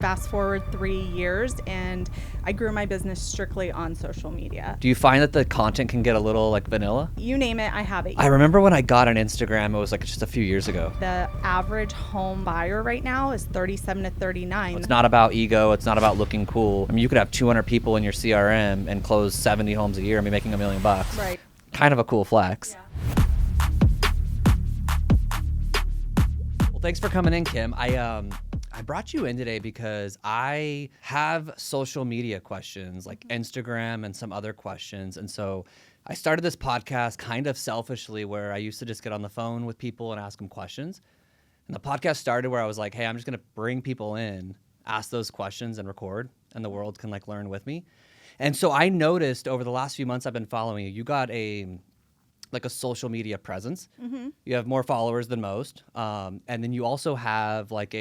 Fast forward 3 years and I grew my business strictly on social media. Do you find that the content can get a little like vanilla? You name it, I have it. I remember when I got on Instagram, it was like just a few years ago. The average home buyer right now is 37 to 39. It's not about ego. It's not about looking cool. I mean, you could have 200 people in your CRM and close 70 homes a year and be making $1 million. Right. Kind of a cool flex. Yeah. Well, thanks for coming in, Kim. I brought you in today because I have social media questions like Instagram and some other questions. And so I started this podcast kind of selfishly where I used to just get on the phone with people and ask them questions. And the podcast started where I was like, hey, I'm just going to bring people in, ask those questions and record, and the world can like learn with me. And so I noticed over the last few months I've been following you, you got a social media presence. Mm-hmm. You have more followers than most. And then you also have like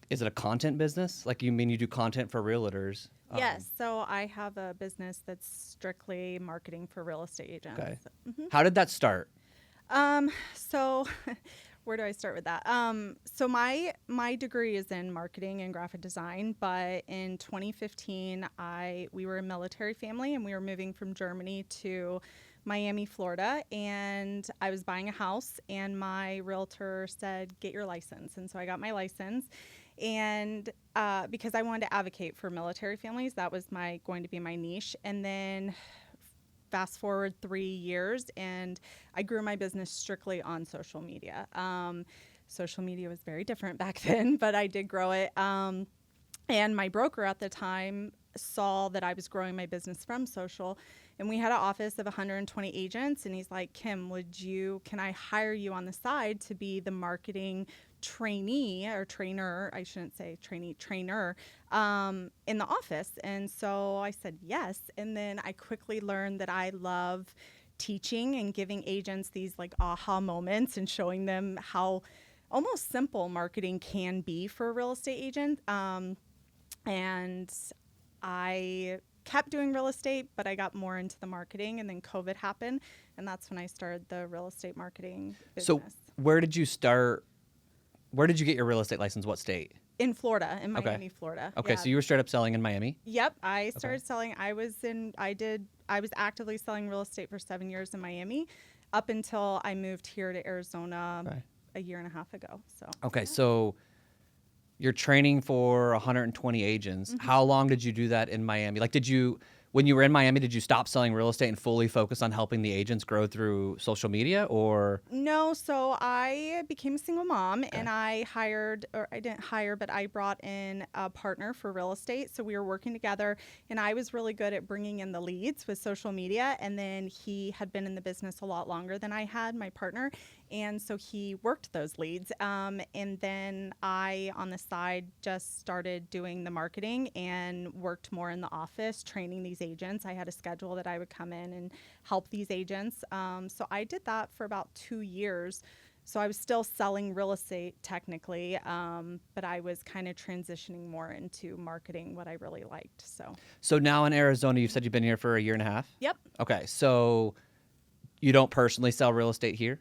is it a content business? Like you do content for realtors? Yes. So I have a business that's strictly marketing for real estate agents. Okay. Mm-hmm. How did that start? So where do I start with that? So my degree is in marketing and graphic design, but in 2015, we were a military family and we were moving from Germany to Miami, Florida, and I was buying a house and my realtor said, get your license. And so I got my license. And because I wanted to advocate for military families, that was going to be my niche. And then fast forward 3 years and I grew my business strictly on social media. Social media was very different back then, but I did grow it. And my broker at the time saw that I was growing my business from social, and we had an office of 120 agents, and he's like, Kim, can I hire you on the side to be the marketing trainee or trainer, I shouldn't say trainee, trainer, in the office? And so I said yes. And then I quickly learned that I love teaching and giving agents these like aha moments and showing them how almost simple marketing can be for a real estate agent. And I kept doing real estate, but I got more into the marketing, and then COVID happened, and that's when I started the real estate marketing business. So where did you start? Where did you get your real estate license? What state? In Florida, in Miami, Florida. Okay, Yeah. so you were straight up selling in Miami? Yep, I started selling. I was actively selling real estate for 7 years in Miami up until I moved here to Arizona a year and a half ago. So Okay, so you're training for 120 agents. Mm-hmm. How long did you do that in Miami? Like, when you were in Miami, did you stop selling real estate and fully focus on helping the agents grow through social media, or? No, so I became a single mom, and I didn't hire, but I brought in a partner for real estate. So we were working together, and I was really good at bringing in the leads with social media. And then he had been in the business a lot longer than I had, my partner. And so he worked those leads. And then I, on the side, just started doing the marketing and worked more in the office, training these agents. I had a schedule that I would come in and help these agents. So I did that for about 2 years. So I was still selling real estate technically, but I was kind of transitioning more into marketing, what I really liked. So now in Arizona, you said you've been here for a year and a half? Yep. Okay, so you don't personally sell real estate here?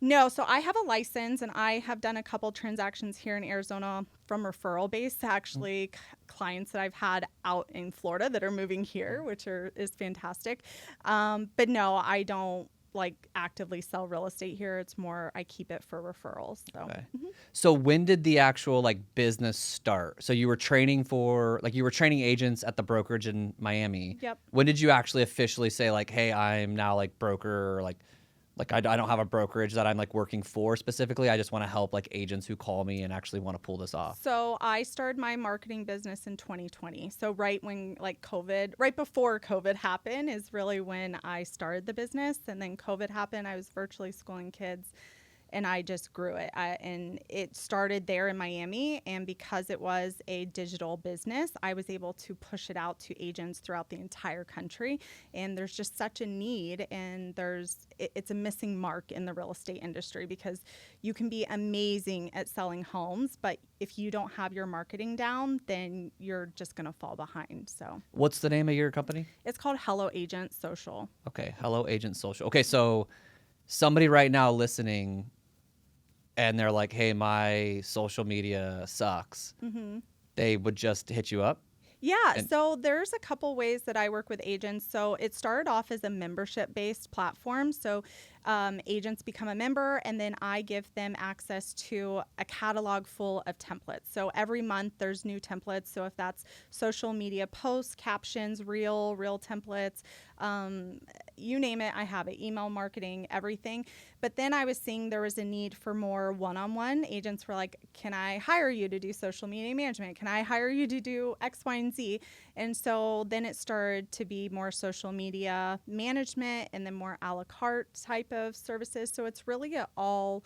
No, so I have a license, and I have done a couple transactions here in Arizona from referral base to actually clients that I've had out in Florida that are moving here, which is fantastic. But no, I don't actively sell real estate here. It's more I keep it for referrals. So. Okay. Mm-hmm. So when did the actual business start? So you were training agents at the brokerage in Miami. Yep. When did you actually officially say hey, I'm now broker, or I don't have a brokerage that I'm working for specifically. I just want to help agents who call me and actually want to pull this off. So I started my marketing business in 2020. So right when right before COVID happened is really when I started the business. And then COVID happened. I was virtually schooling kids, and I just grew it. And it started there in Miami. And because it was a digital business, I was able to push it out to agents throughout the entire country. And there's just such a need, and it's a missing mark in the real estate industry, because you can be amazing at selling homes, but if you don't have your marketing down, then you're just going to fall behind. So what's the name of your company? It's called Hello Agent Social. Okay, Hello Agent Social. Okay, so somebody right now listening, and they're like, hey, my social media sucks. Mm-hmm. they would just hit you up? Yeah, And so there's a couple ways that I work with agents. So it started off as a membership based platform. So agents become a member, and then I give them access to a catalog full of templates. So every month there's new templates. So if that's social media posts, captions, reel templates, um, you name it, I have it. Email marketing, everything. But then I was seeing there was a need for more one-on-one. Agents were like, can I hire you to do social media management? Can I hire you to do X, Y, and Z? And so then it started to be more social media management and then more a la carte type of services. So it's really all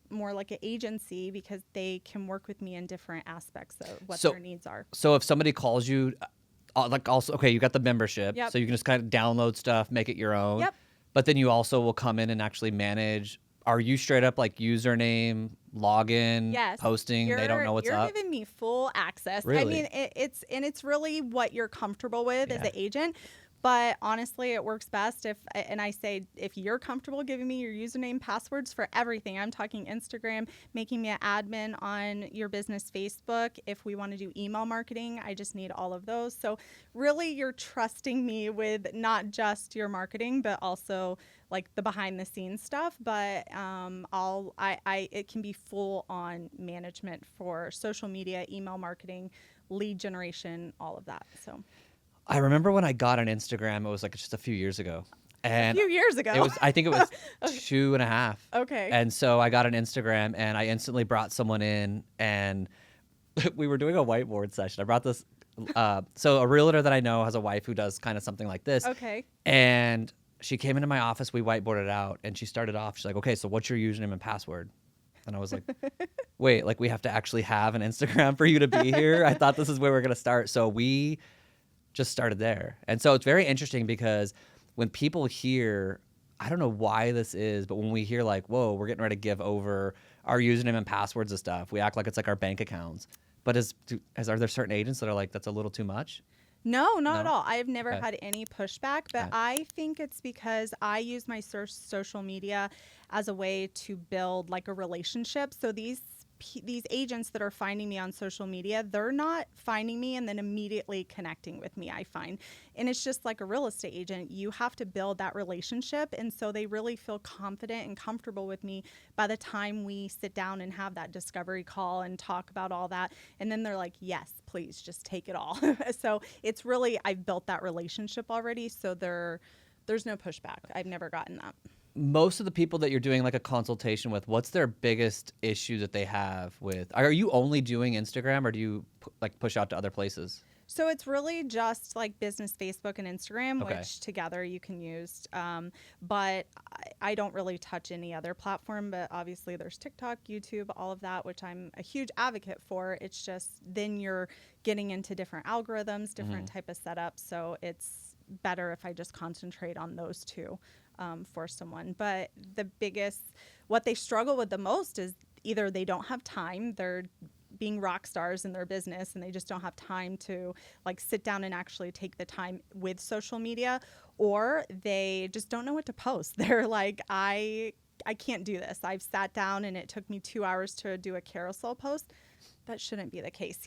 more like an agency because they can work with me in different aspects of what so their needs are. so if somebody calls you, like also, okay, you got the membership, Yep. so you can just kind of download stuff, make it your own. Yep. But then you also will come in and actually manage. Are you straight up like username, login, Yes, posting? They don't know what's you're up. giving me full access. I Really? mean, it's really what you're comfortable with as Yeah. an agent. But honestly, it works best and I say, if you're comfortable giving me your username, passwords for everything. I'm talking Instagram, making me an admin on your business Facebook. If we want to do email marketing, I just need all of those. So really, you're trusting me with not just your marketing, but also like the behind the scenes stuff. But it can be full on management for social media, email marketing, lead generation, all of that. So. I remember when I got on Instagram, it was like just a few years ago. A And few years ago. I think it was Okay. 2.5. Okay. And so I got on Instagram and I instantly brought someone in and we were doing a whiteboard session. I brought this, so a realtor that I know has a wife who does kind of something like this. Okay. And she came into my office, we whiteboarded it out, and she started off, she's like, okay, so what's your username and password? And I was like, wait, like we have to actually have an Instagram for you to be here? I thought this is where we're going to start. So we just started there. And so it's very interesting because when people hear, I don't know why this is, but when we hear like, whoa, we're getting ready to give over our username and passwords and stuff, we act like it's like our bank accounts. But are there certain agents that are like, that's a little too much? No, not at No? all. I've never Okay. had any pushback, but Okay. I think it's because I use my social media as a way to build like a relationship. So these agents that are finding me on social media, they're not finding me and then immediately connecting with me, I find. And it's just like a real estate agent. You have to build that relationship. And so they really feel confident and comfortable with me by the time we sit down and have that discovery call and talk about all that. And then they're like, yes, please just take it all. So it's really, I've built that relationship already. So there's no pushback. I've never gotten that. Most of the people that you're doing like a consultation with, what's their biggest issue that they have with, are you only doing Instagram or do you like push out to other places? So it's really just like business Facebook and Instagram, Okay. which together you can use. But I don't really touch any other platform. But obviously there's TikTok, YouTube, all of that, which I'm a huge advocate for. It's just then you're getting into different algorithms, different type of setups. So it's better if I just concentrate on those two for someone. But what they struggle with the most is either they don't have time, they're being rock stars in their business and they just don't have time to like sit down and actually take the time with social media, or they just don't know what to post. They're like, I can't do this. I've sat down and it took me 2 hours to do a carousel post. That shouldn't be the case,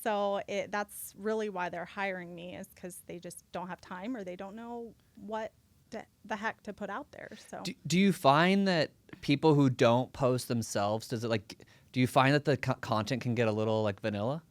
so that's really why they're hiring me, is because they just don't have time or they don't know what the heck to put out there. So Do you find that people who don't post themselves, do you find that the content can get a little like vanilla?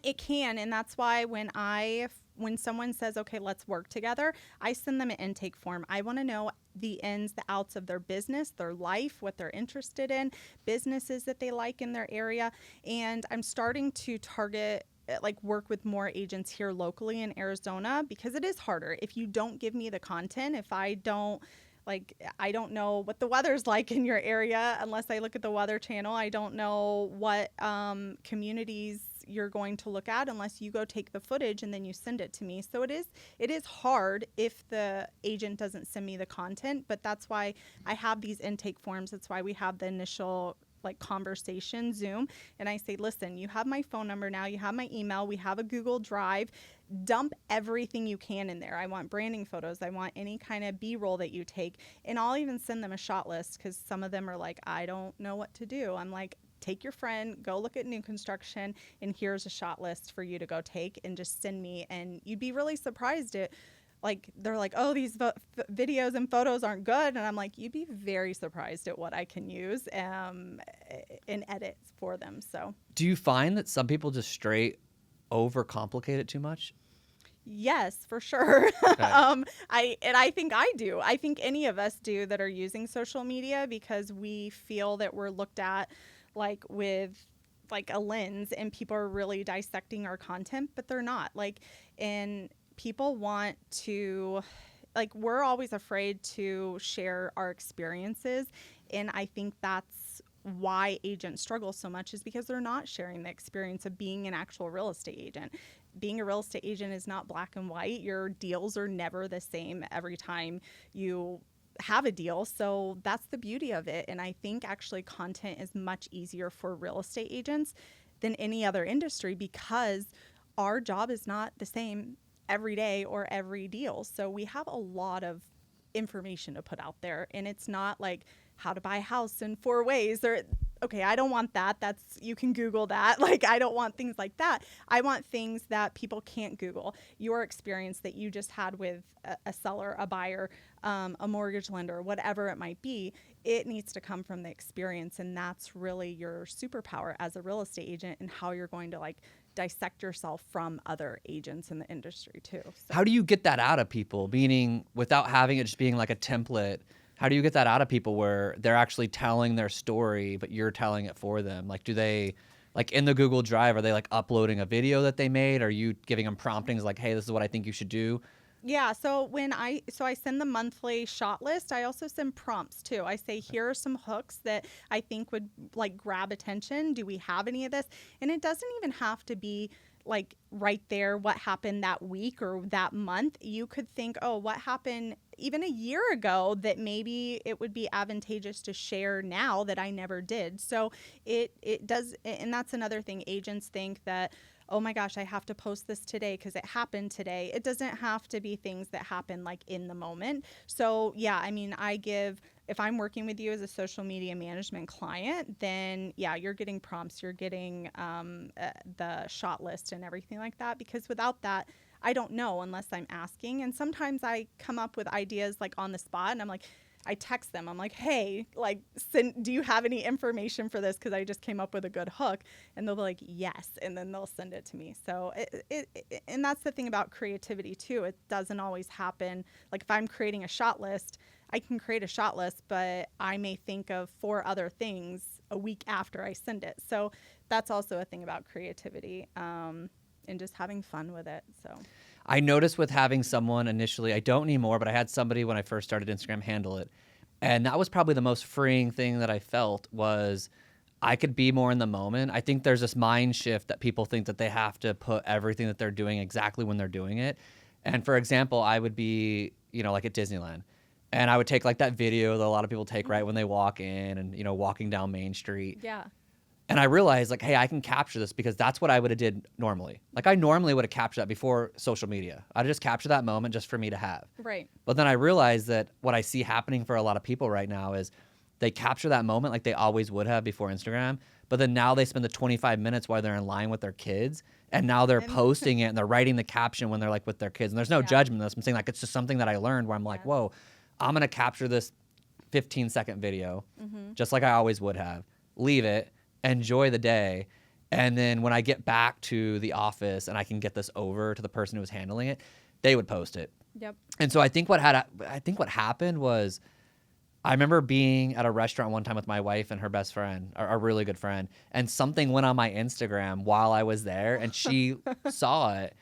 It can, and that's why when someone says, okay, let's work together, I send them an intake form. I want to know the ins, the outs of their business, their life, what they're interested in, businesses that they like in their area. And I'm starting to target, like work with more agents here locally in Arizona, because it is harder. If you don't give me the content, if I don't know what the weather's like in your area unless I look at the Weather Channel. I don't know what communities you're going to look at unless you go take the footage and then you send it to me. So it is hard if the agent doesn't send me the content, but that's why I have these intake forms. That's why we have the initial like conversation Zoom, and I say, listen, you have my phone number now, you have my email, we have a Google Drive, dump everything you can in there. I want branding photos, I want any kind of B-roll that you take, and I'll even send them a shot list, because some of them are like, I don't know what to do. I'm like, take your friend, go look at new construction, and here's a shot list for you to go take and just send me. And you'd be really surprised at, like, they're like, oh, these videos and photos aren't good. And I'm like, you'd be very surprised at what I can use in edits for them. So Do you find that some people just straight overcomplicate it too much? yes, for sure. Okay. I think I do. I think any of us do that are using social media, because we feel that we're looked at like with like a lens, and people are really dissecting our content, but they're not. Like, and people want to, like, we're always afraid to share our experiences, and I think that's why agents struggle so much, is because they're not sharing the experience of being an actual real estate agent. Being a real estate agent is not black and white. Your deals are never the same every time you have a deal. So that's the beauty of it. And I think actually content is much easier for real estate agents than any other industry, because our job is not the same every day or every deal. So we have a lot of information to put out there, and it's not like how to buy a house in 4 ways, or okay, I don't want that. That's, you can Google that. Like, I don't want things like that. I want things that people can't Google. Your experience that you just had with a seller, a buyer, a mortgage lender, whatever it might be, it needs to come from the experience. And that's really your superpower as a real estate agent, and how you're going to like dissect yourself from other agents in the industry too. So. How do you get that out of people? Meaning, without having it just being like a template, how do you get that out of people where they're actually telling their story, but you're telling it for them? Like, do they, like in the Google Drive, are they like uploading a video that they made? Are you giving them promptings like, hey, this is what I think you should do? Yeah, so I send the monthly shot list. I also send prompts too. I say, here are some hooks that I think would like grab attention. Do we have any of this? And it doesn't even have to be like right there what happened that week or that month. You could think, oh, what happened even a year ago that maybe it would be advantageous to share now that I never did. So it does, and that's another thing. Agents think that, oh my gosh, I have to post this today because it happened today. It doesn't have to be things that happen like in the moment. So yeah, I mean, if I'm working with you as a social media management client, then yeah, you're getting prompts, you're getting the shot list and everything like that, because without that, I don't know unless I'm asking. And sometimes I come up with ideas like on the spot, and I'm like, I text them. I'm like, hey, like, do you have any information for this? Because I just came up with a good hook. And they'll be like, yes. And then they'll send it to me. So, and that's the thing about creativity too. It doesn't always happen. Like if I'm creating a shot list, I can create a shot list, but I may think of 4 other things a week after I send it. So that's also a thing about creativity and just having fun with it. So. I noticed with having someone initially, I don't anymore, but I had somebody when I first started Instagram handle it. And that was probably the most freeing thing that I felt, was I could be more in the moment. I think there's this mind shift that people think that they have to put everything that they're doing exactly when they're doing it. And for example, I would be, like at Disneyland, and I would take like that video that a lot of people take right when they walk in and, walking down Main Street. Yeah. And I realized, like, hey, I can capture this because that's what I would have did normally. Like, I normally would have captured that before social media. I'd just capture that moment just for me to have. Right. But then I realized that what I see happening for a lot of people right now is they capture that moment like they always would have before Instagram. But then now they spend the 25 minutes while they're in line with their kids. And now they're posting it and they're writing the caption when they're like with their kids. And there's no judgment in this. I'm saying like it's just something that I learned where I'm like, whoa, I'm going to capture this 15-second video just like I always would have. Leave it. Enjoy the day, and then when I get back to the office and I can get this over to the person who was handling it, they would post it. Yep. And so I think what happened was, I remember being at a restaurant one time with my wife and her best friend, a really good friend, and something went on my Instagram while I was there, and she saw it,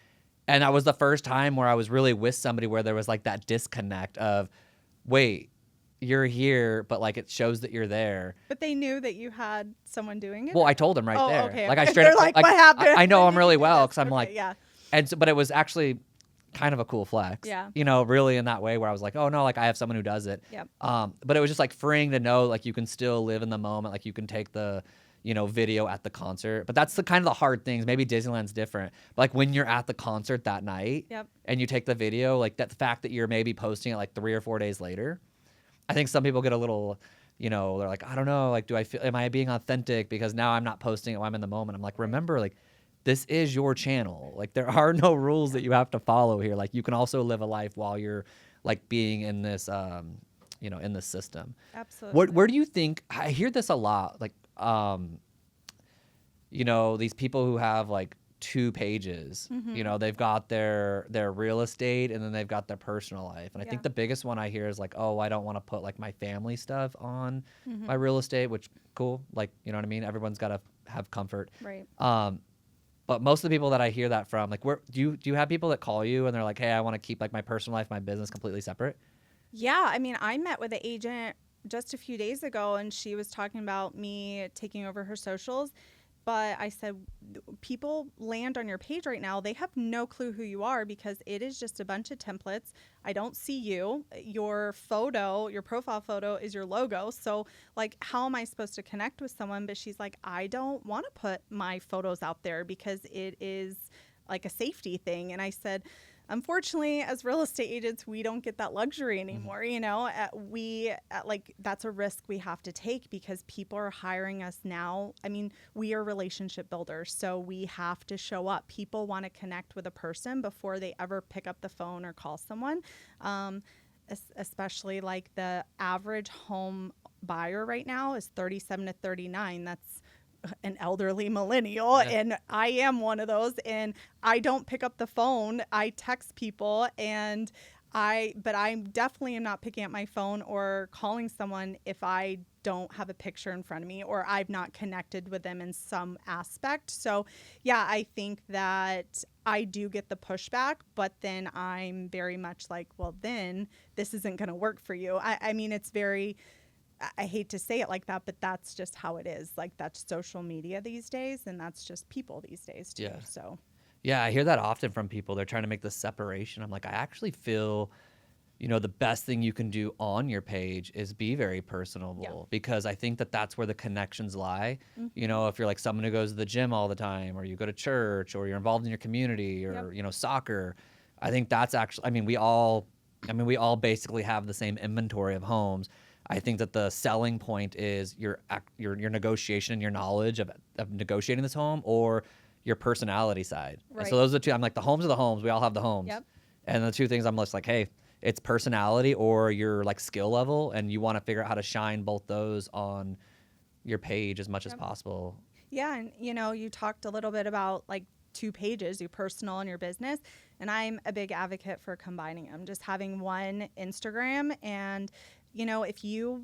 and that was the first time where I was really with somebody where there was like that disconnect of, wait, you're here, but like it shows that you're there. But they knew that you had someone doing it? Well, I told them right there. Okay. Like I straight up, like, what happened? I know them really well because I'm like, yeah. And so, but it was actually kind of a cool flex. Yeah. Really in that way where I was like, oh no, like I have someone who does it. Yep. But it was just like freeing to know like you can still live in the moment, like you can take the, video at the concert. But that's the kind of the hard things. Maybe Disneyland's different. But like when you're at the concert that night and you take the video, like that the fact that you're maybe posting it like 3 or 4 days later, I think some people get a little you know, they're like, I don't know, like, am I being authentic because now I'm not posting it while I'm in the moment. I'm like, remember, like, this is your channel. Like, there are no rules that you have to follow here. Like, you can also live a life while you're like being in this, you know, in this system. Absolutely. Where do you think, I hear this a lot, like, you know, these people who have like 2 pages, you know, they've got their real estate and then they've got their personal life. And I think Yeah. the biggest one I hear is like, oh, I don't want to put like my family stuff on my Mm-hmm. real estate, which cool. Like, you know what I mean? Everyone's got to have comfort. Right. But most of the people that I hear that from, like, where do you have people that call you and they're like, hey, I want to keep like my personal life, my business completely separate? Yeah, I mean, I met with an agent just a few days ago and she was talking about me taking over her socials. But I said, people land on your page right now, they have no clue who you are because it is just a bunch of templates. I don't see you. Your photo, your profile photo is your logo. So, like, how am I supposed to connect with someone? But she's like, I don't want to put my photos out there because it is like a safety thing. And I said, unfortunately, as real estate agents, we don't get that luxury anymore. You know, like, that's a risk we have to take because people are hiring us now. I mean, we are relationship builders, so we have to show up. People want to connect with a person before they ever pick up the phone or call someone. Especially like the average home buyer right now is 37 to 39. That's an elderly millennial, Yeah. and I am one of those, and I don't pick up the phone. I text people, and but I definitely am not picking up my phone or calling someone if I don't have a picture in front of me or I've not connected with them in some aspect. So yeah, I think that I do get the pushback, but then I'm very much like, well, then this isn't going to work for you. I mean, it's very, I hate to say it like that, but that's just how it is. Like, that's social media these days, and that's just people these days too. Yeah. So Yeah, I hear that often from people. They're trying to make the separation. I'm like, I actually feel, you know, the best thing you can do on your page is be very personable because I think that that's where the connections lie. You know, if you're like someone who goes to the gym all the time or you go to church or you're involved in your community or, you know, soccer, I think that's actually, we all basically have the same inventory of homes. I think that the selling point is your negotiation and your knowledge of negotiating this home or your personality side. And so Right. those are the two. I'm like, the homes are the homes. We all have the homes. Yep. And the two things I'm just like, hey, it's personality or your like skill level, and you want to figure out how to shine both those on your page as much as possible. Yeah, and you know, you talked a little bit about like 2 pages, your personal and your business, and I'm a big advocate for combining them. Just having one Instagram, and you know, if you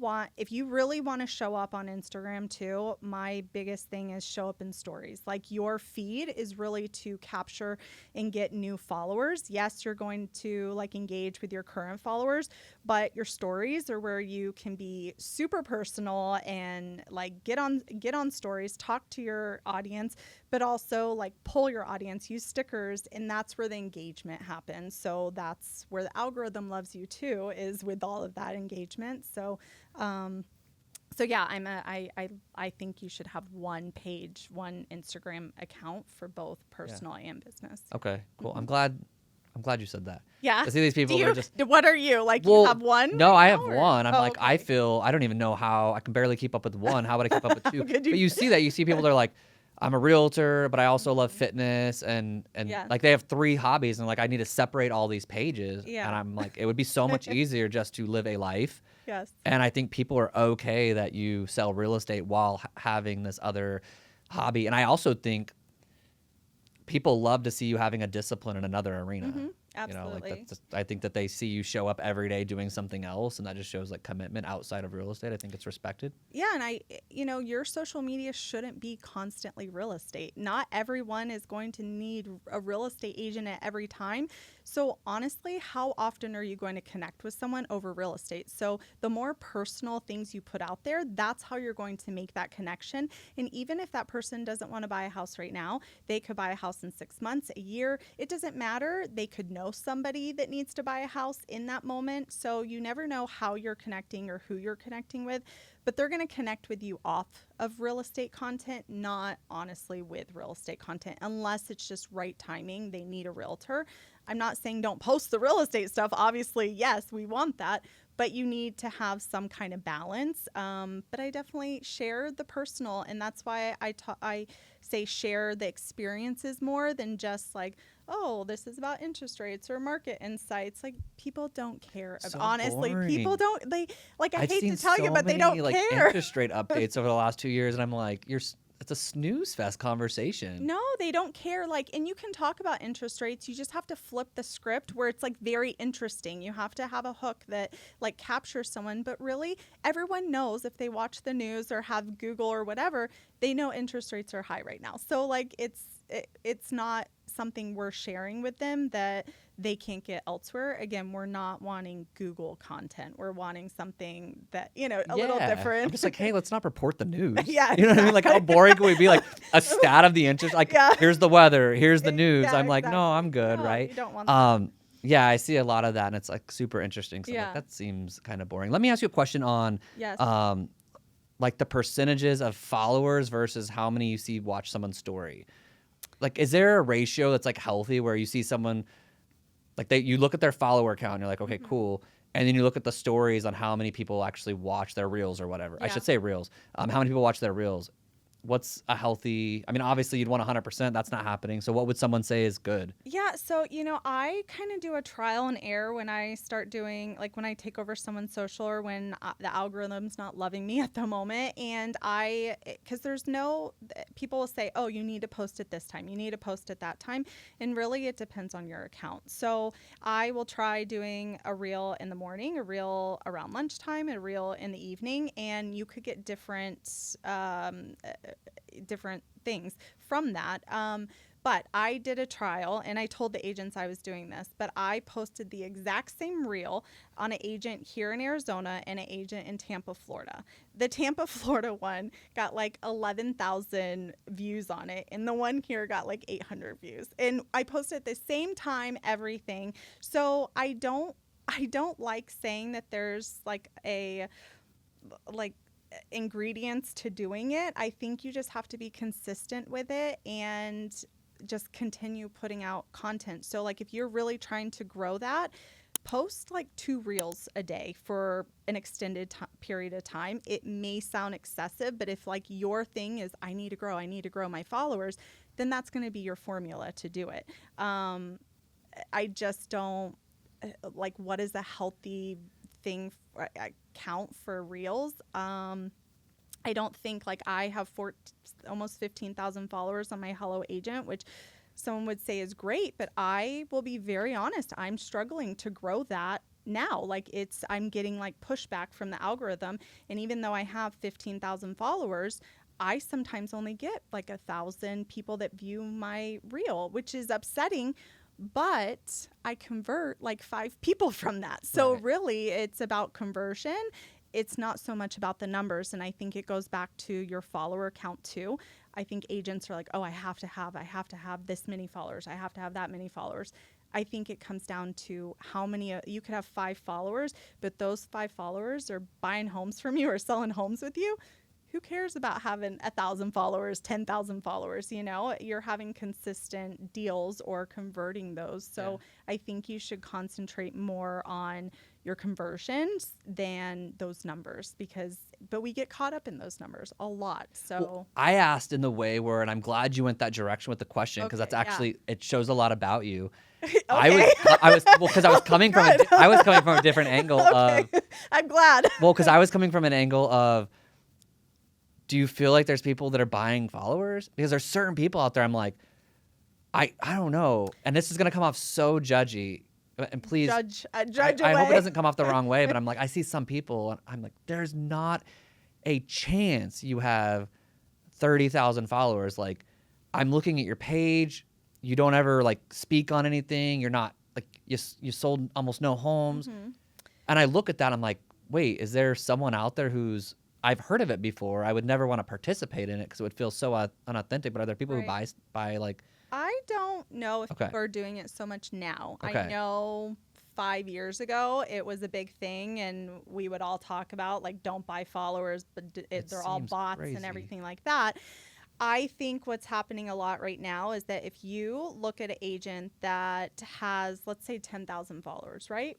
really want to show up on Instagram too, my biggest thing is show up in stories. Like, your feed is really to capture and get new followers. Yes, you're going to like engage with your current followers, but your stories are where you can be super personal and like get on stories, talk to your audience, but also like pull your audience, use stickers, and that's where the engagement happens. So that's where the algorithm loves you too, is with all of that engagement. So yeah, I think you should have one page, one Instagram account for both personal and business. Okay, cool. Mm-hmm. I'm glad you said that. Yeah. I see these people, they're just, What are you? Like, well, you have one? no, right I now, have or- one. I'm Oh, like, I okay. feel, I don't even know how, I can barely keep up with one. How would I keep up with 2? Could you- But you see that. You see people that are like, I'm a realtor, but I also love fitness. And Yeah. like, they have 3 hobbies. And like, I need to separate all these pages. Yeah. And I'm like, it would be so much easier just to live a life. Yes. And I think people are okay that you sell real estate while having this other hobby. And I also think people love to see you having a discipline in another arena. You know, like, Absolutely. that's just, I think that they see you show up every day doing something else, and that just shows like commitment outside of real estate. I think it's respected. Yeah, and your social media shouldn't be constantly real estate. Not everyone is going to need a real estate agent at every time. So honestly, how often are you going to connect with someone over real estate? So the more personal things you put out there, that's how you're going to make that connection. And even if that person doesn't want to buy a house right now, they could buy a house in 6 months, a year. It doesn't matter. They could know somebody that needs to buy a house in that moment. So you never know how you're connecting or who you're connecting with, but they're going to connect with you off of real estate content, not honestly with real estate content, unless it's just right timing. They need a realtor. I'm not saying don't post the real estate stuff. Obviously, yes, we want that, but you need to have some kind of balance. But I definitely share the personal, and that's why I say share the experiences more than just like, oh, this is about interest rates or market insights. Like, people don't care. So Honestly, people boring. don't. They like. I I've hate seen to tell you, so but they many don't like care. interest rate updates over the last 2 years, and I'm like, it's a snooze fest conversation. No, they don't care. Like, and you can talk about interest rates. You just have to flip the script where it's like very interesting. You have to have a hook that like captures someone. But really, everyone knows if they watch the news or have Google or whatever, they know interest rates are high right now. So like, it's not something we're sharing with them that they can't get elsewhere. Again, we're not wanting Google content. We're wanting something that, a little different. I'm just like, hey, let's not report the news. Yeah, You know what I mean? Like, how boring can we be? Like, a stat of the interest. Like, Yeah. here's the weather. Here's the news. Yeah, I'm like, no, I'm exactly. good, No, right? you don't want that. Yeah, I see a lot of that, and it's like super interesting. So I'm like, Yeah. that seems kind of boring. Let me ask you a question on, Yes. like the percentages of followers versus how many you see watch someone's story. Like, is there a ratio that's like healthy where you see someone like you look at their follower count and you're like, okay, cool. And then you look at the stories on how many people actually watch their reels or whatever. I Yeah. should say reels. How many people watch their reels? What's a healthy, I mean, obviously you'd want 100%. That's not happening. So what would someone say is good? Yeah, so I kind of do a trial and error when I start doing, like, when I take over someone's social or when the algorithm's not loving me at the moment. And because people will say, oh, you need to post it this time, you need to post it that time. And really, it depends on your account. So I will try doing a reel in the morning, a reel around lunchtime, a reel in the evening, and you could get different things from that. But I did a trial and I told the agents I was doing this, but I posted the exact same reel on an agent here in Arizona and an agent in Tampa, Florida. The Tampa, Florida one got like 11,000 views on it, and the one here got like 800 views. And I posted at the same time, everything. So I don't like saying that there's like ingredients to doing it. I think you just have to be consistent with it and just continue putting out content. So like, if you're really trying to grow that, post like 2 reels a day for an extended period of time. It may sound excessive, but if like your thing is I need to grow my followers, then that's going to be your formula to do it. I just don't like, what is a healthy thing count for reels. I don't think, like, I have almost 15,000 followers on my Hello Agent, which someone would say is great, but I will be very honest, I'm struggling to grow that now. Like, I'm getting like pushback from the algorithm, and even though I have 15,000 followers, I sometimes only get like 1,000 people that view my reel, which is upsetting. But I convert like 5 people from that. So Right. really, it's about conversion. It's not so much about the numbers. And I think it goes back to your follower count too. I think agents are like, oh, I have to have this many followers. I have to have that many followers. I think it comes down to how many, you could have 5 followers, but those 5 followers are buying homes from you or selling homes with you. Who cares about having 1,000 followers, 10,000 followers? You're having consistent deals or converting those. So I think you should concentrate more on your conversions than those numbers, but we get caught up in those numbers a lot. So Well, I asked in the way where, and I'm glad you went that direction with the question, because Okay, that's actually, it shows a lot about you. Okay. Because I was coming from a different angle of, I'm glad. because I was coming from an angle of, do you feel like there's people that are buying followers? Because there's certain people out there, I'm like, I don't know. And this is going to come off so judgy. And please, Judge I away. hope it doesn't come off the wrong way, but I'm like, I see some people, and I'm like, there's not a chance you have 30,000 followers. Like, I'm looking at your page. You don't ever like speak on anything. You're not like, you sold almost no homes. Mm-hmm. And I look at that, I'm like, wait, is there someone out there I've heard of it before. I would never want to participate in it because it would feel so unauthentic. But are there people who buy like? I don't know if Okay. people are doing it so much now. Okay. I know 5 years ago it was a big thing, and we would all talk about like, don't buy followers, but they're all seems bots crazy. and everything like that. I think what's happening a lot right now is that if you look at an agent that has, let's say, 10,000 followers, right?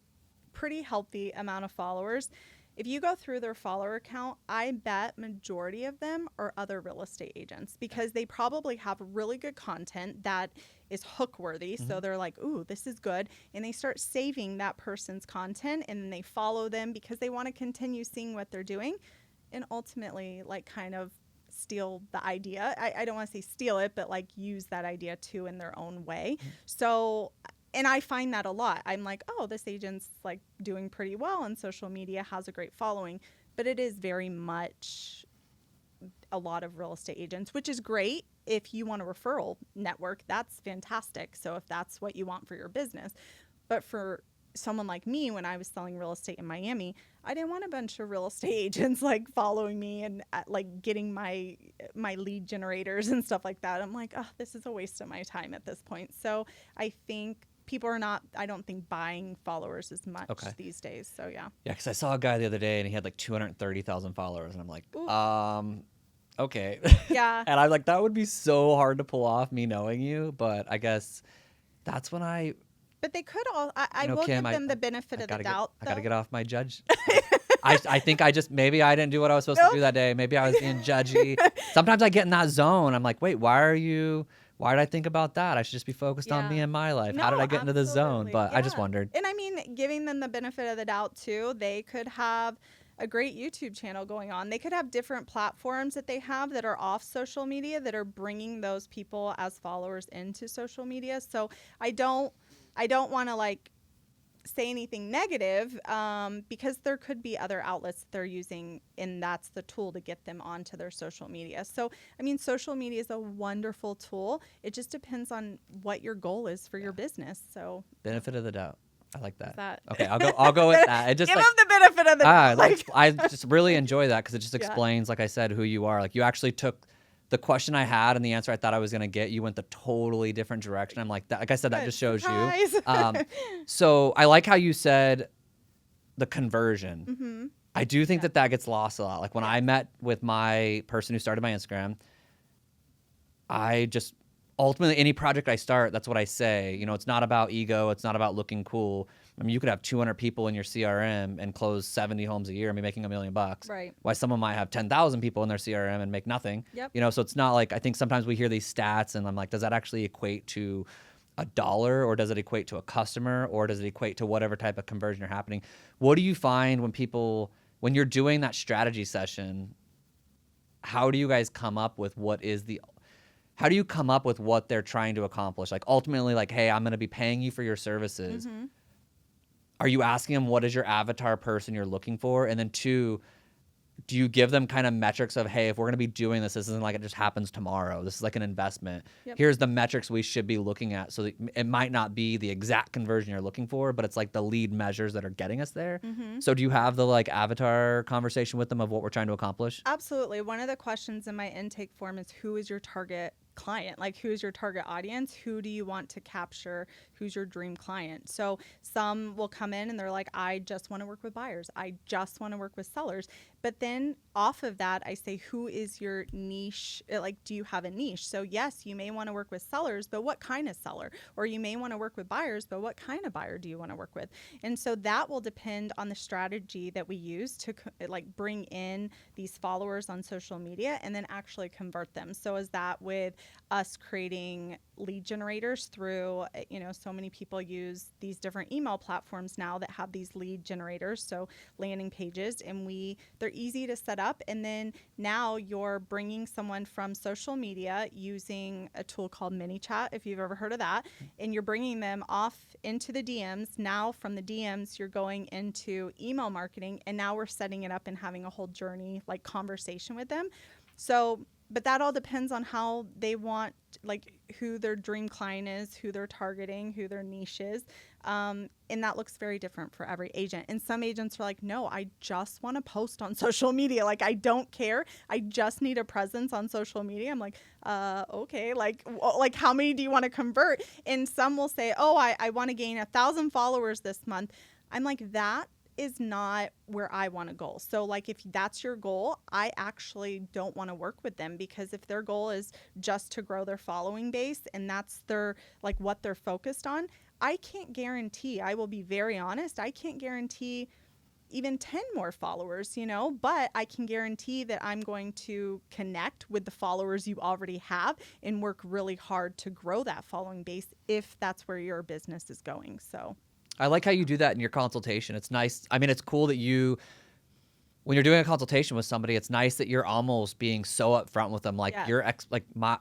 pretty healthy amount of followers. If you go through their follower account, I bet majority of them are other real estate agents because they probably have really good content that is hook worthy. So they're like, ooh, this is good. And they start saving that person's content and then they follow them because they want to continue seeing what they're doing and ultimately like kind of steal the idea. I don't want to say steal it, but like use that idea too in their own way. So, and I find that a lot. I'm like, oh, this agent's like doing pretty well on social media, has a great following, but it is very much a lot of real estate agents, which is great. If you want a referral network, that's fantastic. So if that's what you want for your business, but for someone like me, when I was selling real estate in Miami, I didn't want a bunch of real estate agents like following me and like getting my lead generators and stuff like that. I'm like, oh, this is a waste of my time at this point. So I think people are not, I don't think buying followers as much these days. So yeah. Yeah, because I saw a guy the other day and he had like 230,000 followers, and I'm like, okay. Yeah. And I'm like, that would be so hard to pull off, me knowing you. But I guess that's when But they could all, I will Kim, give them the benefit of the doubt. I got to get off my judge. I think maybe I didn't do what I was supposed to do that day. Maybe I was being judgy. Sometimes I get in that zone. I'm like, wait, why did I think about that? I should just be focused on me and my life. How did I get into this zone? But I just wondered. And I mean, giving them the benefit of the doubt too, they could have a great YouTube channel going on. They could have different platforms that they have that are off social media that are bringing those people as followers into social media. So I don't want to like say anything negative because there could be other outlets that they're using and that's the tool to get them onto their social media. So, I mean, social media is a wonderful tool. It just depends on what your goal is for your business. So benefit of the doubt. I like that. That. Okay, I'll go with that. It just give them the benefit of the doubt. I just really enjoy that because it just explains, like I said, who you are. Like you actually took the question I had and the answer I thought I was going to get, you went the totally different direction. I'm like, like I said, that just shows you. So I like how you said the conversion. Mm-hmm. I do think that gets lost a lot. Like when I met with my person who started my Instagram, I just ultimately any project I start, that's what I say. You know, it's not about ego. It's not about looking cool. I mean, you could have 200 people in your CRM and close 70 homes a year and be making $1 million. Right. Why someone might have 10,000 people in their CRM and make nothing. Yep. You know, so it's not like, I think sometimes we hear these stats and I'm like, does that actually equate to $1 or does it equate to a customer or does it equate to whatever type of conversion are happening? What do you find when you're doing that strategy session, how do you guys come up with what they're trying to accomplish? Like ultimately like, hey, I'm going to be paying you for your services. Mm-hmm. Are you asking them what is your avatar person you're looking for? And then 2, do you give them kind of metrics of, hey, if we're going to be doing this isn't like it just happens tomorrow. This is like an investment. Yep. Here's the metrics we should be looking at. So that it might not be the exact conversion you're looking for, but it's like the lead measures that are getting us there. Mm-hmm. So do you have the like avatar conversation with them of what we're trying to accomplish? Absolutely. One of the questions in my intake form is who is your target client? Like who's your target audience? Who do you want to capture? Who's your dream client? So some will come in and they're like, I just want to work with buyers. I just want to work with sellers. But then off of that, I say, who is your niche? Like, do you have a niche? So yes, you may want to work with sellers, but what kind of seller? Or you may want to work with buyers, but what kind of buyer do you want to work with? And so that will depend on the strategy that we use to like bring in these followers on social media and then actually convert them. So is that with us creating lead generators through, so many people use these different email platforms now that have these lead generators, so landing pages, and they're easy to set up. And then now you're bringing someone from social media using a tool called ManyChat, if you've ever heard of that, and you're bringing them off into the DMs. Now from the DMs, you're going into email marketing, and now we're setting it up and having a whole journey, like conversation with them. So, but that all depends on how they want, like who their dream client is, who they're targeting, who their niche is. And that looks very different for every agent. And some agents are like, no, I just want to post on social media. Like, I don't care. I just need a presence on social media. I'm like, okay, like how many do you want to convert? And some will say, oh, I want to gain 1,000 followers this month. I'm like, that is not where I want to go. So like if that's your goal, I actually don't want to work with them, because if their goal is just to grow their following base and that's their like what they're focused on, I can't guarantee, I will be very honest, I can't guarantee even 10 more followers, you know, but I can guarantee that I'm going to connect with the followers you already have and work really hard to grow that following base if that's where your business is going. So I like how you do that in your consultation. It's nice. I mean, it's cool that when you're doing a consultation with somebody, it's nice that you're almost being so upfront with them. Like yes. my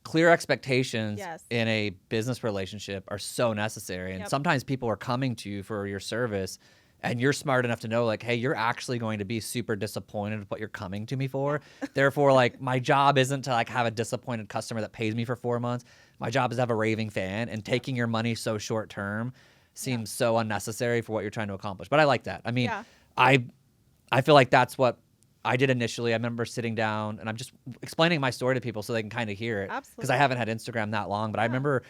clear expectations Yes. in a business relationship are so necessary. And Yep. sometimes people are coming to you for your service, and you're smart enough to know, like, hey, you're actually going to be super disappointed with what you're coming to me for. Therefore, like, my job isn't to like have a disappointed customer that pays me for 4 months. My job is to have a raving fan, and taking your money so short term seems so unnecessary for what you're trying to accomplish. But I like that. I mean, Yeah. I feel like that's what I did initially. I remember sitting down and I'm just explaining my story to people so they can kind of hear it. Because I Absolutely. haven't had Instagram that long. But I remember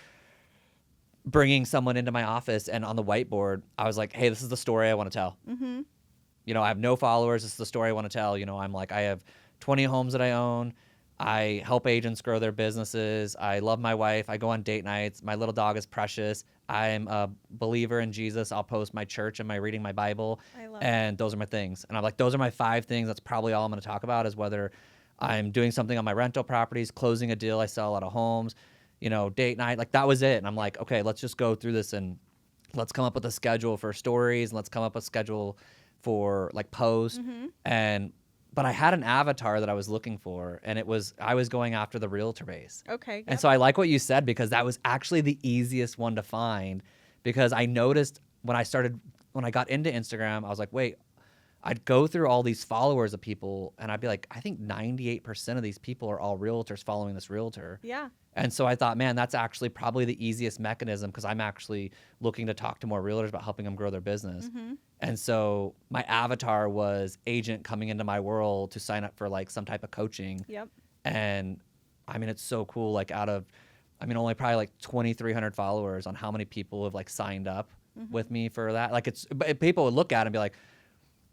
bringing someone into my office, and on the whiteboard, I was like, hey, this is the story I want to tell. Mm-hmm. You know, I have no followers. This is the story I want to tell. You know, I'm like, I have 20 homes that I own. I help agents grow their businesses. I love my wife. I go on date nights. My little dog is precious. I'm a believer in Jesus. I'll post my church and my reading my Bible. I love And those are my things. And I'm like, those are my 5 things. That's probably all I'm going to talk about, is whether I'm doing something on my rental properties, closing a deal. I sell a lot of homes, you know, date night. Like, that was it. And I'm like, okay, let's just go through this and let's come up with a schedule for stories, and let's come up with a schedule for like posts. Mm-hmm. But I had an avatar that I was looking for, and I was going after the realtor base. Okay. And Yep. so I like what you said, because that was actually the easiest one to find, because I noticed when I got into Instagram, I was like, wait, I'd go through all these followers of people, and I'd be like, I think 98% of these people are all realtors following this realtor. Yeah. And so I thought, man, that's actually probably the easiest mechanism, because I'm actually looking to talk to more realtors about helping them grow their business. Mm-hmm. And so my avatar was agent coming into my world to sign up for like some type of coaching. Yep. And I mean, it's so cool. Like only probably like 2,300 followers on how many people have like signed up with me for that. Like, but people would look at it and be like,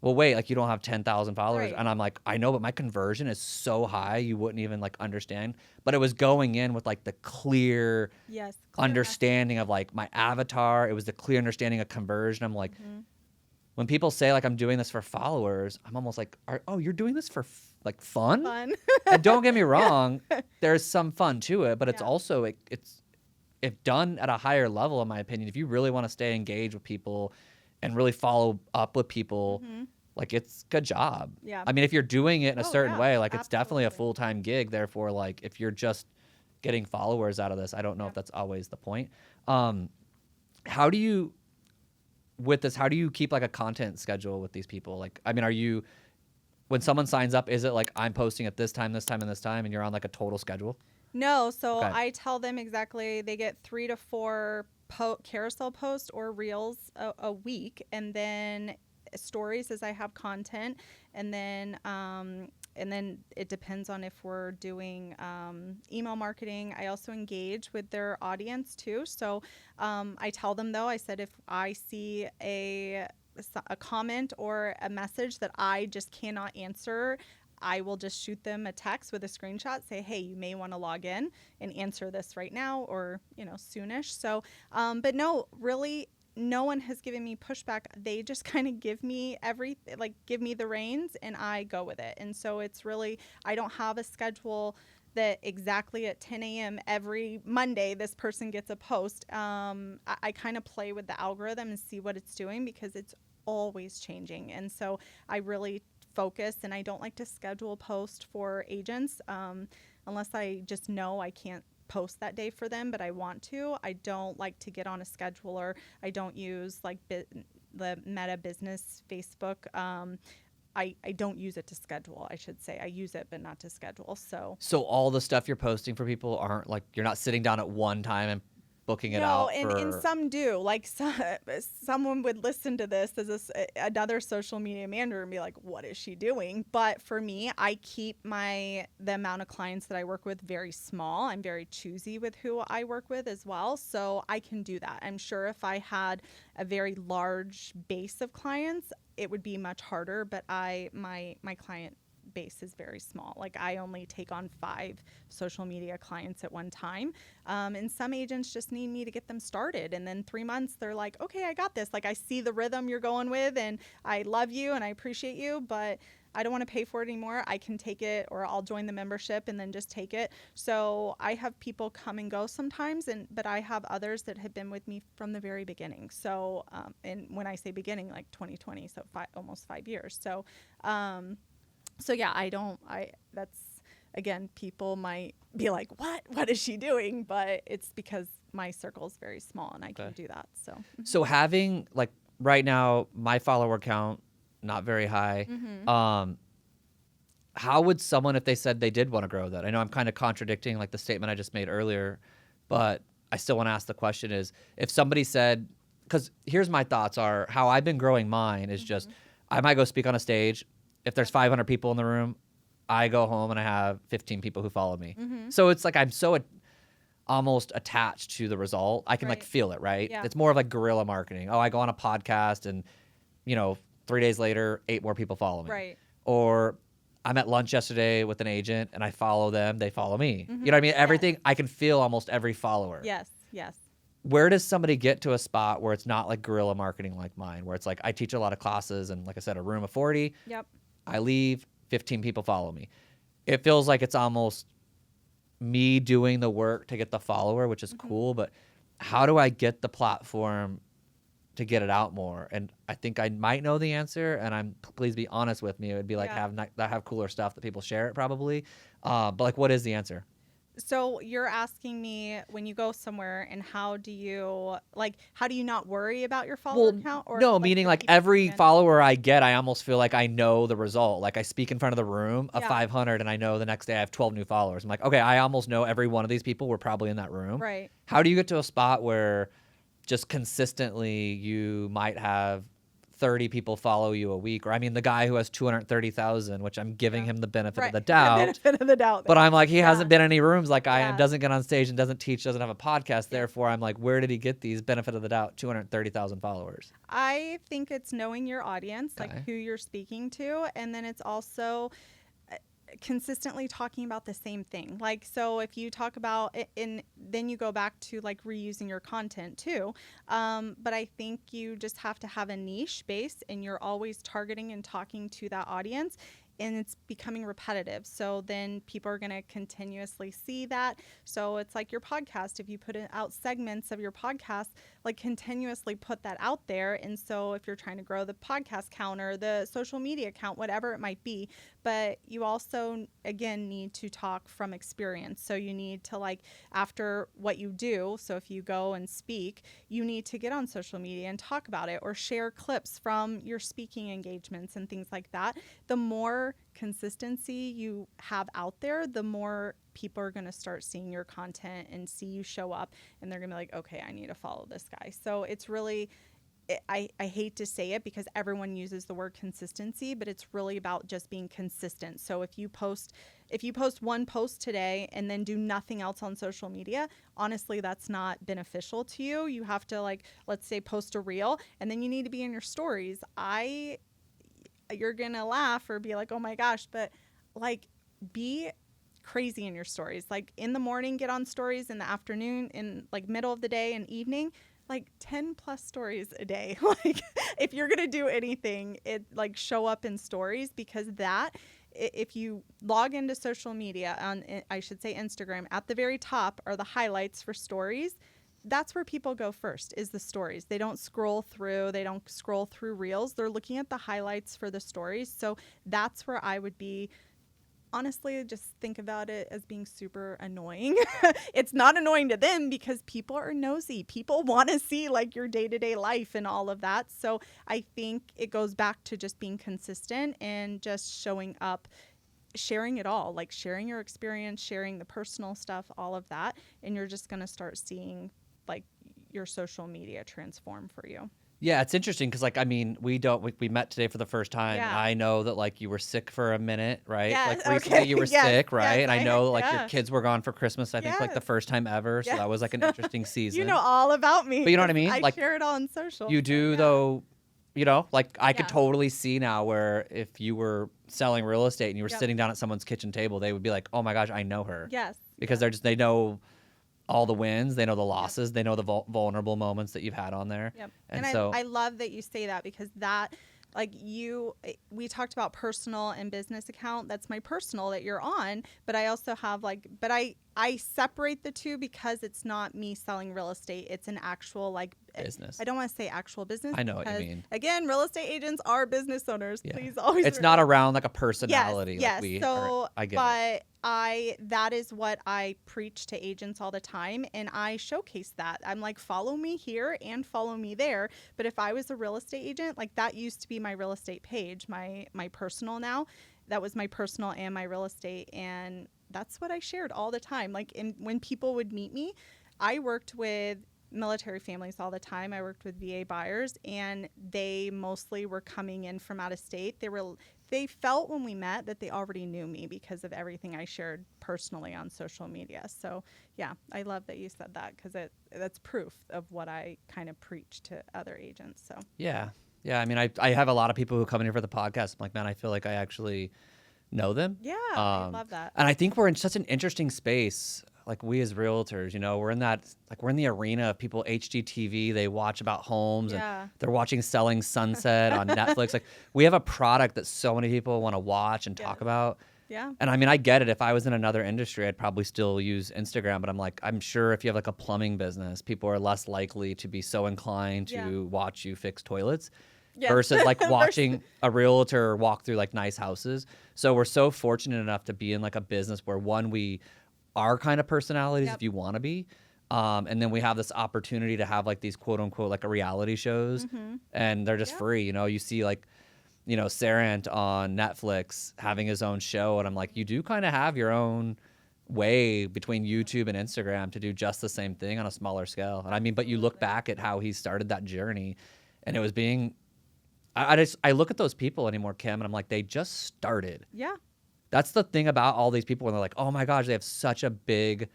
well, wait, like, you don't have 10,000 followers. Right. And I'm like, I know, but my conversion is so high, you wouldn't even like understand. But it was going in with like the clear Yes. Clear understanding of like my avatar. It was the clear understanding of conversion. I'm like, message. when people say like I'm doing this for followers, I'm almost like, oh, you're doing this for like fun? Fun. And don't get me wrong, there's some fun to it, but it's Yeah. also it's if done at a higher level, in my opinion, if you really want to stay engaged with people and really follow up with people, like, it's a good job. Yeah. I mean, if you're doing it in a Oh, certain yeah, way, like, it's definitely a absolutely. full-time gig. Therefore, like, if you're just getting followers out of this, I don't know Yeah. if that's always the point. How do you keep like a content schedule with these people? Like, I mean, when someone signs up, is it like, I'm posting at this time, this time, and this time, and you're on like a total schedule? No, so Okay. I tell them exactly, they get 3 to 4 carousel posts or reels a week, and then stories as I have content, and then it depends on if we're doing email marketing. I also engage with their audience too. So I tell them, though, I said, if I see a comment or a message that I just cannot answer, I will just shoot them a text with a screenshot, say, hey, you may want to log in and answer this right now, or, soonish. So, but no, really, no one has given me pushback. They just kind of give me give me the reins, and I go with it. And so it's really, I don't have a schedule that exactly at 10 a.m. every Monday, this person gets a post. I kind of play with the algorithm and see what it's doing, because it's always changing. And so I really focus, and I don't like to schedule a post for agents unless I just know I can't post that day for them, but I want to. I don't like to get on a scheduler. I don't use like the Meta Business Facebook. I don't use it to schedule, I should say. I use it, but not to schedule. So all the stuff you're posting for people aren't like, you're not sitting down at one time and booking it No, out and for. some do. Like someone would listen to this as another social media manager and be like, "What is she doing?" But for me, I keep the amount of clients that I work with very small. I'm very choosy with who I work with as well, so I can do that. I'm sure if I had a very large base of clients, it would be much harder. But my client base is very small. Like I only take on 5 social media clients at one time. And some agents just need me to get them started. And then 3 months, they're like, okay, I got this. Like I see the rhythm you're going with and I love you and I appreciate you, but I don't want to pay for it anymore. I can take it or I'll join the membership and then just take it. So I have people come and go sometimes, but I have others that have been with me from the very beginning. So, and when I say beginning, like 2020, so almost 5 years. So yeah, that's, again, people might be like, what is she doing? But it's because my circle is very small and I can do that. So, So having, like, right now, my follower count, not very high. How would someone, if they said they did want to grow that? I know I'm kind of contradicting like the statement I just made earlier, but I still want to ask the question is, if somebody said, because here's my thoughts are, how I've been growing mine is just, I might go speak on a stage. If there's 500 people in the room, I go home and I have 15 people who follow me. So it's like I'm so almost attached to the result. I can like feel it, right? Yeah. It's more of like guerrilla marketing. Oh, I go on a podcast and, 3 days later, 8 more people follow me. Right. Or I'm at lunch yesterday with an agent and I follow them, they follow me. You know what I mean? Everything, I can feel almost every follower. Yes. Where does somebody get to a spot where it's not like guerrilla marketing like mine, where it's like I teach a lot of classes and like I said, a room of 40. Yep. I leave, 15 people follow me. It feels like it's almost me doing the work to get the follower, which is cool, but how do I get the platform to get it out more? And I think I might know the answer, and please be honest with me. It would be like have cooler stuff that people share it probably. But like, what is the answer? So you're asking me, when you go somewhere, and how do you not worry about your follower count? Or no, meaning like every follower I get, I almost feel like I know the result. Like I speak in front of the room of 500 and I know the next day I have 12 new followers. I'm like, okay, I almost know every one of these people were probably in that room. Right. How do you get to a spot where just consistently you might have 30 people follow you a week? Or I mean, the guy who has 230,000, which I'm giving him the benefit of the doubt. The benefit of the doubt. But I'm like, he hasn't been in any rooms like I am, doesn't get on stage and doesn't teach, doesn't have a podcast. Therefore, I'm like, where did he get these benefit of the doubt 230,000 followers? I think it's knowing your audience, like who you're speaking to. And then it's also consistently talking about the same thing. Like, so if you talk about it, and then you go back to like reusing your content too. But I think you just have to have a niche base and you're always targeting and talking to that audience. And it's becoming repetitive. So then people are going to continuously see that. So it's like your podcast. If you put out segments of your podcast, like continuously put that out there. And so if you're trying to grow the podcast count or the social media count, whatever it might be, but you also, again, need to talk from experience. So you need to, like, after what you do, so if you go and speak, you need to get on social media and talk about it or share clips from your speaking engagements and things like that. The more consistency you have out there, the more people are going to start seeing your content and see you show up, and they're going to be like, okay, I need to follow this guy. So it's really, I hate to say it because everyone uses the word consistency, but it's really about just being consistent. So if you post one post today and then do nothing else on social media, honestly, that's not beneficial to you. You have to, like, let's say post a reel and then you need to be in your stories. You're going to laugh or be like, oh my gosh, but like, be crazy in your stories. Like in the morning, get on stories, in the afternoon, in like middle of the day and evening, like 10 plus stories a day. Like if you're going to do anything, it like show up in stories, because that, if you log into social media on, I should say Instagram, at the very top are the highlights for stories. That's where people go first, is the stories. They don't scroll through reels. They're looking at the highlights for the stories. So that's where I would be. Honestly, just think about it as being super annoying. It's not annoying to them because people are nosy. People want to see like your day-to-day life and all of that. So I think it goes back to just being consistent and just showing up, sharing it all, like sharing your experience, sharing the personal stuff, all of that. And you're just going to start seeing like your social media transform for you? Yeah, it's interesting because, like, I mean, we met today for the first time. Yeah. I know that, like, you were sick for a minute, right? Yes, Like, recently okay. you were Yes, sick, right? yes, And I know, like, your yeah. kids were gone for Christmas, I think, like, the Yes. first time ever. So that was, like, an Yes. interesting season. You know all about me. But you know what I 'cause mean? I Like, share it on social. you so do, yeah. though, like, I could Yeah. totally see now where if you were selling real estate and you were Yep. sitting down at someone's kitchen table, they would be like, oh my gosh, I know her. Yes. Because they know all the wins, they know the losses, they know the vulnerable moments that you've had on there. Yep. And And so I love that you say that, because that, like, we talked about personal and business account. That's my personal that you're on. But I also have, like, but I separate the two because it's not me selling real estate. It's an actual, like, business. I don't want to say actual business. I know what you because, mean. Again, real estate agents are business owners. Yeah. Please always It's not remember. around like a personality. Yes. Like So, I get it. but that is what I preach to agents all the time, and I showcase that. I'm like, follow me here and follow me there. But if I was a real estate agent, like, that used to be my real estate page, my personal now. That was my personal and my real estate, and that's what I shared all the time. Like, when people would meet me, I worked with military families all the time. I worked with VA buyers, and they mostly were coming in from out of state. They felt when we met that they already knew me because of everything I shared personally on social media. So yeah, I love that you said that, because that's proof of what I kind of preach to other agents. So Yeah. I mean, I have a lot of people who come in here for the podcast. I'm like, man, I feel like I actually know them. yeah, I love that. And I think we're in such an interesting space. Like, we as realtors, we're in the arena of people, HGTV, they watch about homes Yeah. and they're watching Selling Sunset on Netflix. Like, we have a product that so many people want to watch and talk Yes. about. Yeah. And I mean, I get it. If I was in another industry, I'd probably still use Instagram. But I'm sure if you have like a plumbing business, people are less likely to be so inclined to watch you fix toilets. Yes. Versus like watching a realtor walk through like nice houses. So we're so fortunate enough to be in like a business where, one, we are kind of personalities if you want to be. And then we have this opportunity to have like these quote unquote like a reality shows, and they're just free. You see like, Sarant on Netflix having his own show. And I'm like, you do kind of have your own way between YouTube and Instagram to do just the same thing on a smaller scale. And I mean, but you look back at how he started that journey, and it was being, I look at those people anymore, Kim, and I'm like, they just started. Yeah. That's the thing about all these people when they're like, oh my gosh, they have such a big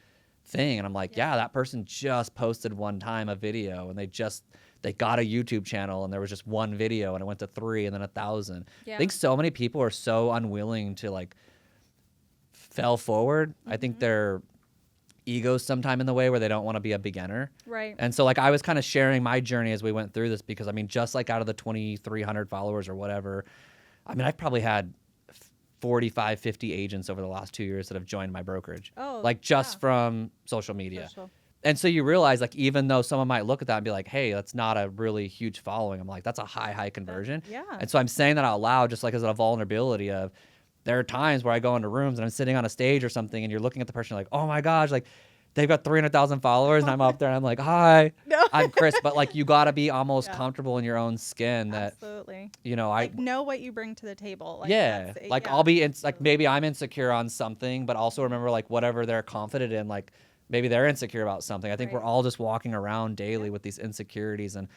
thing. And I'm like, yeah, that person just posted one time a video, and they got a YouTube channel, and there was just one video, and it went to 3 and then 1,000. Yeah. I think so many people are so unwilling to like fell forward. I think their egos sometime in the way where they don't want to be a beginner. Right. And so like I was kind of sharing my journey as we went through this, because I mean, just like out of the 2,300 followers or whatever, I mean, I've probably had 45, 50 agents over the last 2 years that have joined my brokerage. Oh, like just from social media. Social. And so you realize, like, even though someone might look at that and be like, hey, that's not a really huge following, I'm like, that's a high conversion. Yeah. And so I'm saying that out loud just like as a vulnerability of, there are times where I go into rooms and I'm sitting on a stage or something, and you're looking at the person like, oh my gosh, like they've got 300,000 followers, and I'm up there and I'm like, hi, No. I'm Chris. But like, you got to be almost comfortable in your own skin that, Absolutely. I know what you bring to the table. Like, yeah, that's- like yeah. I'll be like, maybe I'm insecure on something, but also remember like whatever they're confident in, like maybe they're insecure about something. I think we're Right. all just walking around daily with these insecurities, and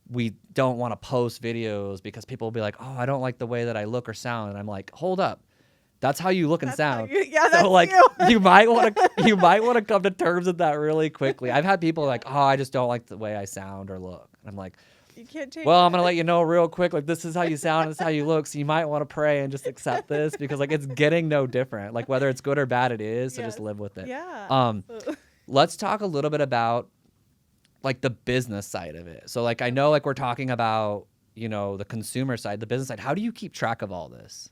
we don't want to post videos because people will be like, oh, I don't like the way that I look or sound. And I'm like, hold up. That's how you look and That's how sound. yeah, that's So like you. you might want to come to terms with that really quickly. I've had people like, oh, I just don't like the way I sound or look. And I'm like, You can't change well, I'm that. gonna let you know real quick, like this is how you sound, this is how you look. So you might want to pray and just accept this, because like it's getting no different. Like whether it's good or bad, it is. So just Yes. live with it. Yeah. Let's talk a little bit about like the business side of it. So like I know like we're talking about, the consumer side, the business side. How do you keep track of all this?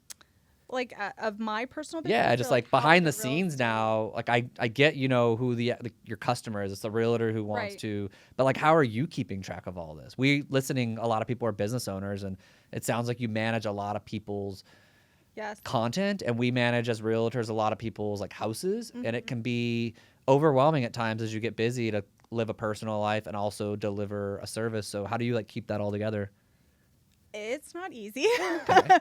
Like of my personal business. Yeah, or, just like how behind the real scenes estate? now. Like I get who your customer is. It's the realtor who wants Right. to. But like, how are you keeping track of all this? A lot of people are business owners, and it sounds like you manage a lot of people's Yes. content, and we manage as realtors a lot of people's like houses, and Mm-hmm. it can be overwhelming at times as you get busy to live a personal life and also deliver a service. So how do you like keep that all together? It's not easy. Okay.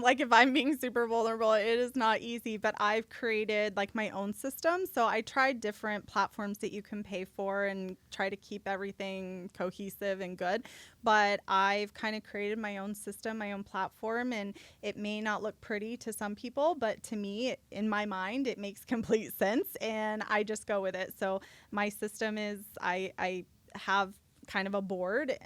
Like if I'm being super vulnerable, it is not easy, but I've created like my own system. So I tried different platforms that you can pay for and try to keep everything cohesive and good. But I've kind of created my own system, my own platform, and it may not look pretty to some people, but to me, in my mind, it makes complete sense and I just go with it. So my system is I have kind of a board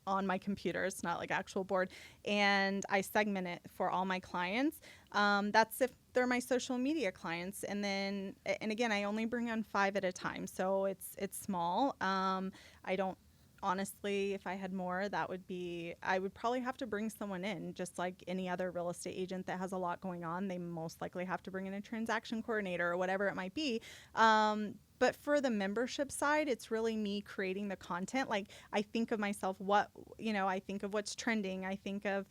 on my computer. It's not like actual board, and I segment it for all my clients. That's if they're my social media clients, and then and again, I only bring on 5 at a time, so it's small. I don't honestly, if I had more, I would probably have to bring someone in, just like any other real estate agent that has a lot going on. They most likely have to bring in a transaction coordinator or whatever it might be. But for the membership side, it's really me creating the content. Like I think of myself, I think of what's trending. I think of,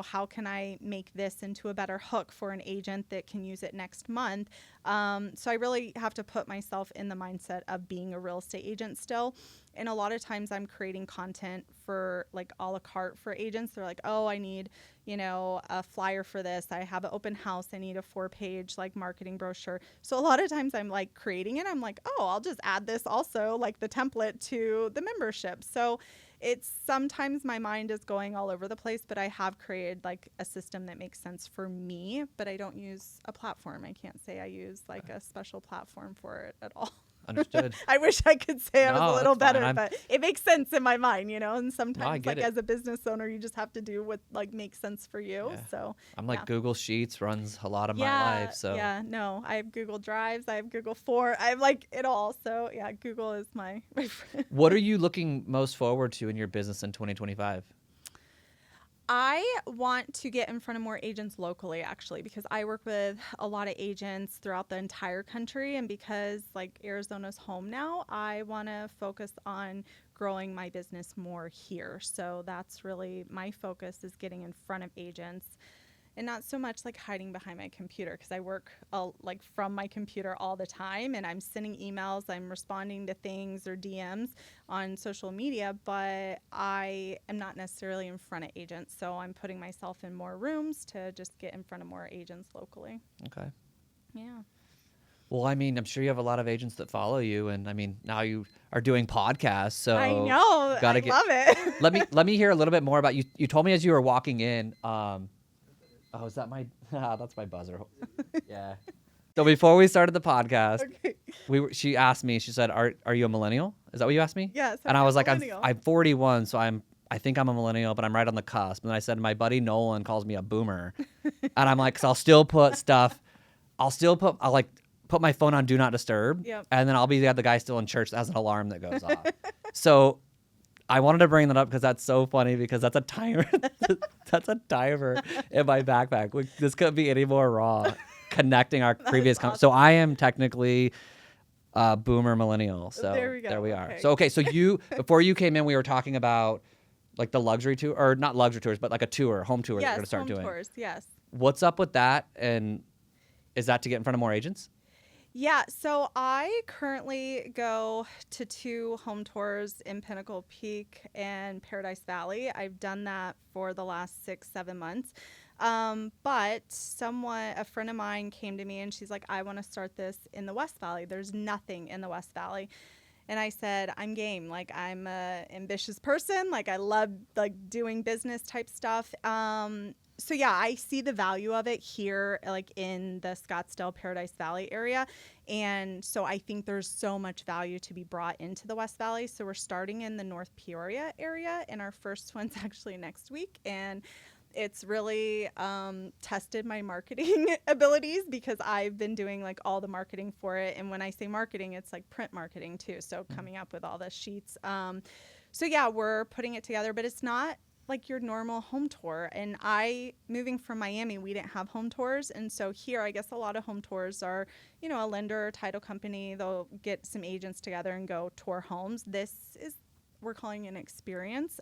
how can I make this into a better hook for an agent that can use it next month? So I really have to put myself in the mindset of being a real estate agent still. And a lot of times I'm creating content for like a la carte for agents. They're like, oh, I need, a flyer for this. I have an open house. I need a 4-page like marketing brochure. So a lot of times I'm like creating it. I'm like, oh, I'll just add this also, like the template to the membership. So it's sometimes my mind is going all over the place, but I have created like a system that makes sense for me, but I don't use a platform. I can't say I use like a special platform for it at all. Understood. I wish I could say I was No, a little that's fine. better, but it makes sense in my mind, and I sometimes get like it. as a business owner, you just have to do what like makes sense for you. Yeah. So I'm like yeah. Google Sheets runs a lot of my Yeah, life. So yeah, no, I have Google Drives, I have Google I have like it all. So yeah, Google is my friend. what are you looking most forward to in your business in 2025? I want to get in front of more agents locally, actually, because I work with a lot of agents throughout the entire country. And because like Arizona's home now, I want to focus on growing my business more here. So that's really my focus, is getting in front of agents and not so much like hiding behind my computer, because I work like from my computer all the time, and I'm sending emails, I'm responding to things or DMs on social media, but I am not necessarily in front of agents. So I'm putting myself in more rooms to just get in front of more agents locally. Okay. Yeah. Well, I mean, I'm sure you have a lot of agents that follow you, and I mean, now you are doing podcasts, so I know. I love it. let me hear a little bit more about you. You told me as you were walking in. Oh, is that my? That's my buzzer. Yeah. So before we started the podcast, Okay. she asked me. She said, "Are you a millennial?" Is that what you asked me? Yes. And I was like, millennial. I'm 41, so I think I'm a millennial, but I'm right on the cusp. And I said, my buddy Nolan calls me a boomer, and I'm like, 'cause I'll still put stuff. I'll like put my phone on do not disturb, Yep. and then I'll be the guy still in church that has an alarm that goes off. So I wanted to bring that up because that's so funny, because that's a timer. That's a timer in my backpack. This couldn't be any more raw. Connecting our previous So I am technically a boomer millennial. So There we go. There we are. Okay. So you before you came in, we were talking about like the luxury tour, or not luxury tours, but like a tour, home tour that Yes, you're gonna start home doing. tours. Yes. What's up with that? And is that to get in front of more agents? Yeah, so I currently go to 2 home tours in Pinnacle Peak and Paradise Valley. I've done that for the last 6-7 months. But a friend of mine came to me and she's like, I want to start this in the West Valley. There's nothing in the West Valley. And I said, I'm game. Like, I'm a ambitious person. Like, I love like doing business type stuff. So yeah, I see the value of it here, like in the Scottsdale Paradise Valley area. And so I think there's so much value to be brought into the West Valley. So we're starting in the North Peoria area, and our first one's actually next week. And it's really tested my marketing abilities, because I've been doing like all the marketing for it. And when I say marketing, it's like print marketing too. So coming up with all the sheets. So yeah, we're putting it together, but it's not like your normal home tour. And moving from Miami, we didn't have home tours. And so here, I guess a lot of home tours are, a lender or title company. They'll get some agents together and go tour homes. We're calling an experience.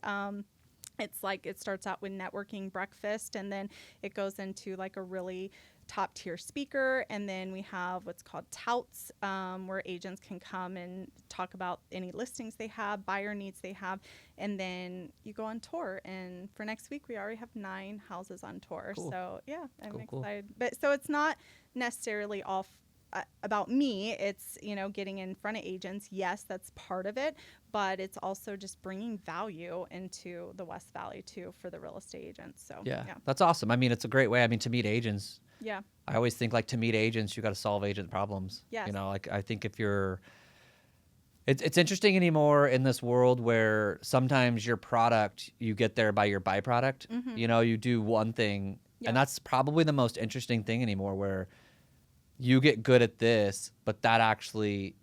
It's like it starts out with networking breakfast, and then it goes into like a really top tier speaker, and then we have what's called touts, where agents can come and talk about any listings they have, buyer needs they have, and then you go on tour. And for next week, we already have 9 houses on tour. Cool. So yeah, I'm Cool. excited. But so it's not necessarily all about me. It's, you know, getting in front of agents. Yes, that's part of it, but it's also just bringing value into the West Valley too for the real estate agents. So Yeah, that's awesome. I mean, it's a great way. I mean, to meet agents. Yeah. I always think like to meet agents, you got to solve agent problems. Yes. You know, like I think if you're, it's interesting anymore in this world where sometimes your product, you get there by your byproduct. You know, you do one thing, and that's probably the most interesting thing anymore, where you get good at this, but that actually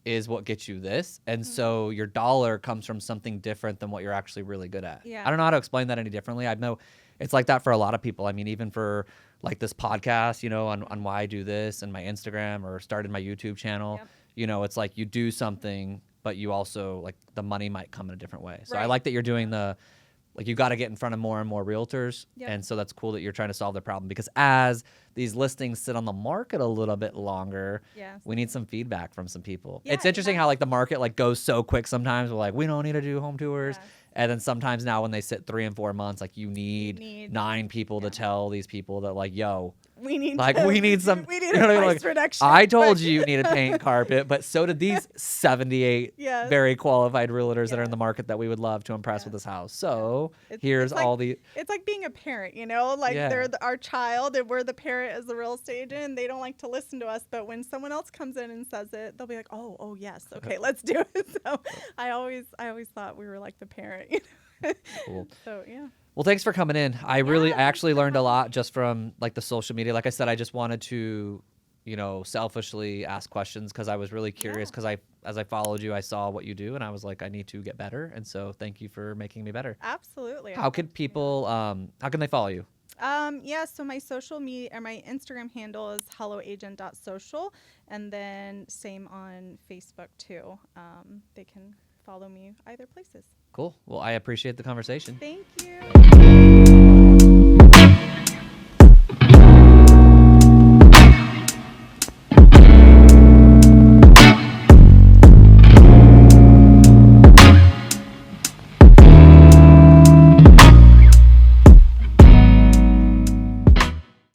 is what gets you this. And so your dollar comes from something different than what you're actually really good at. Yeah. I don't know how to explain that any differently. I know it's like that for a lot of people. I mean, even for like this podcast, you know, on why I do this, and my Instagram, or started my YouTube channel, you know, it's like you do something, but you also like the money might come in a different way. So I like that you're doing like you got to get in front of more and more realtors. And so that's cool that you're trying to solve their problem, because as these listings sit on the market a little bit longer, we need some feedback from some people. It's interesting how like the market like goes so quick sometimes. We're like, we don't need to do home tours. And then sometimes now when they sit 3 and 4 months, like you need 9 people to tell these people that like, yo, we need some, we need you know what I mean? price Like, reduction. I told you need a paint carpet, but so did these 78 very qualified realtors that are in the market that we would love to impress with this house. So here's like, all the. It's like being a parent, you know, like they're our child and we're the parent as the real estate agent, and they don't like to listen to us. But when someone else comes in and says it, they'll be like, oh yes, okay, let's do it. So I always thought we were like the parent, you know? Cool. So yeah. Well, thanks for coming in. I actually learned a lot just from like the social media. Like I said, I just wanted to, you know, selfishly ask questions because I was really curious, because as I followed you, I saw what you do, and I was like, I need to get better. And so thank you for making me better. Absolutely. How can people, how can they follow you? So my social media, or my Instagram handle is helloagent.social, and then same on Facebook too. They can follow me either places. Cool. Well, I appreciate the conversation. Thank you.